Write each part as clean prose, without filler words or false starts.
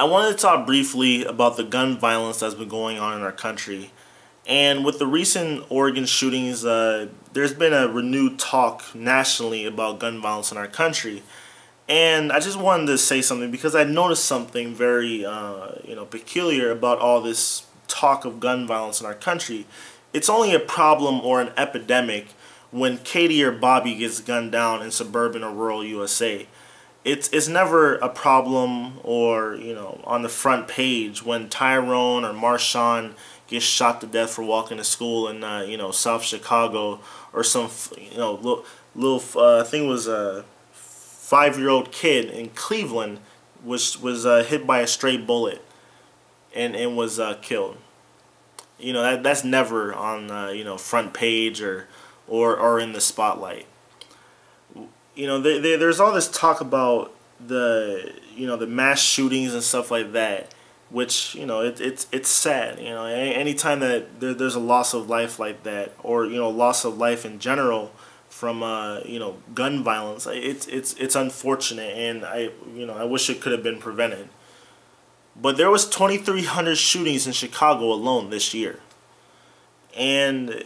I wanted to talk briefly about the gun violence that's been going on in our country. And with the recent Oregon shootings, there's been a renewed talk nationally about gun violence in our country. And I just wanted to say something because I noticed something very, peculiar about all this talk of gun violence in our country. It's only a problem or an epidemic when Katie or Bobby gets gunned down in suburban or rural USA. It's never a problem or on the front page when Tyrone or Marshawn gets shot to death for walking to school in South Chicago, or some little I think it was a 5-year-old kid in Cleveland was hit by a stray bullet and was killed. That's never on front page or in the spotlight. There's all this talk about the mass shootings and stuff like that, which it's sad. Anytime that there's a loss of life like that, or loss of life in general from gun violence, it's unfortunate, and I wish it could have been prevented. But there was 2,300 shootings in Chicago alone this year, and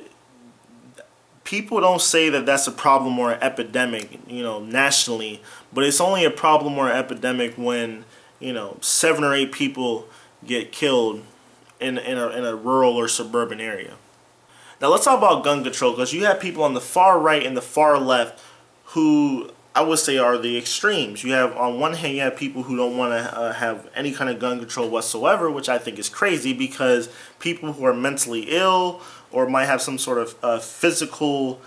people don't say that that's a problem or an epidemic, nationally, but it's only a problem or an epidemic when, 7 or 8 people get killed in a rural or suburban area. Now let's talk about gun control, because you have people on the far right and the far left who I would say are the extremes. You have, on one hand, you have people who don't want to have any kind of gun control whatsoever, which I think is crazy, because people who are mentally ill or might have some sort of physical,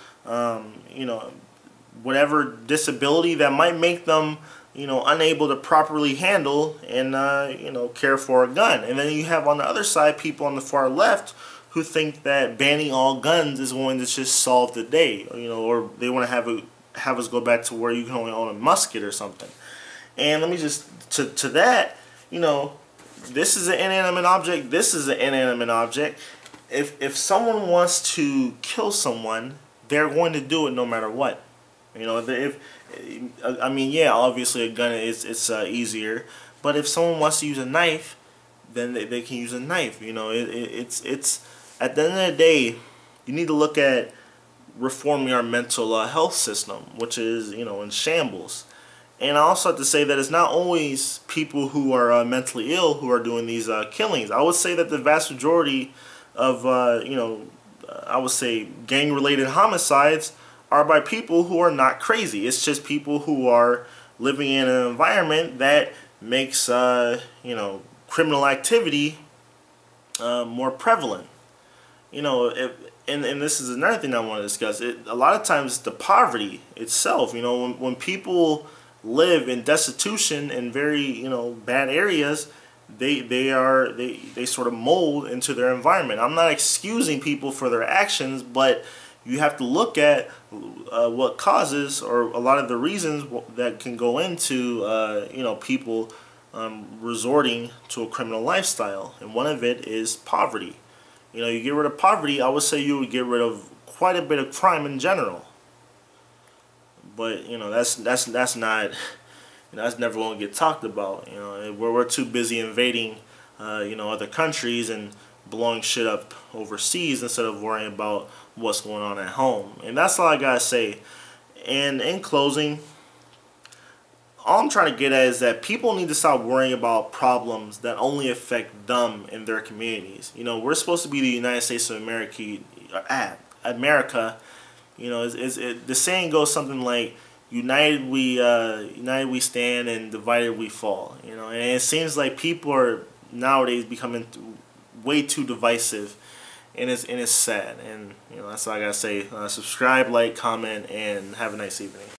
whatever disability that might make them, unable to properly handle and, care for a gun. And then you have on the other side people on the far left who think that banning all guns is going to just solve the day, or they want to have us go back to where you can only own a musket or something. And let me just, to that, this is an inanimate object, this is an inanimate object. If someone wants to kill someone, they're going to do it no matter what. Yeah, obviously a gun it's easier, but if someone wants to use a knife, then they can use a knife. It's at the end of the day, you need to look at reforming our mental health system, which is in shambles. And I also have to say that it's not always people who are mentally ill who are doing these killings. I would say that the vast majority of I would say gang-related homicides are by people who are not crazy. It's just people who are living in an environment that makes criminal activity more prevalent. And this is another thing I want to discuss. A lot of times the poverty itself. When people live in destitution in very bad areas, they sort of mold into their environment. I'm not excusing people for their actions, but you have to look at what causes, or a lot of the reasons that can go into people resorting to a criminal lifestyle, and one of it is poverty. You get rid of poverty, I would say you would get rid of quite a bit of crime in general. But that's not. That's never going to get talked about. We're too busy invading, other countries and blowing shit up overseas instead of worrying about what's going on at home. And that's all I gotta say. And in closing, all I'm trying to get at is that people need to stop worrying about problems that only affect them and their communities. We're supposed to be the United States of America. The saying goes something like, united we stand, and divided we fall. And it seems like people are nowadays becoming way too divisive, and it's sad. And that's all I gotta say. Subscribe, like, comment, and have a nice evening.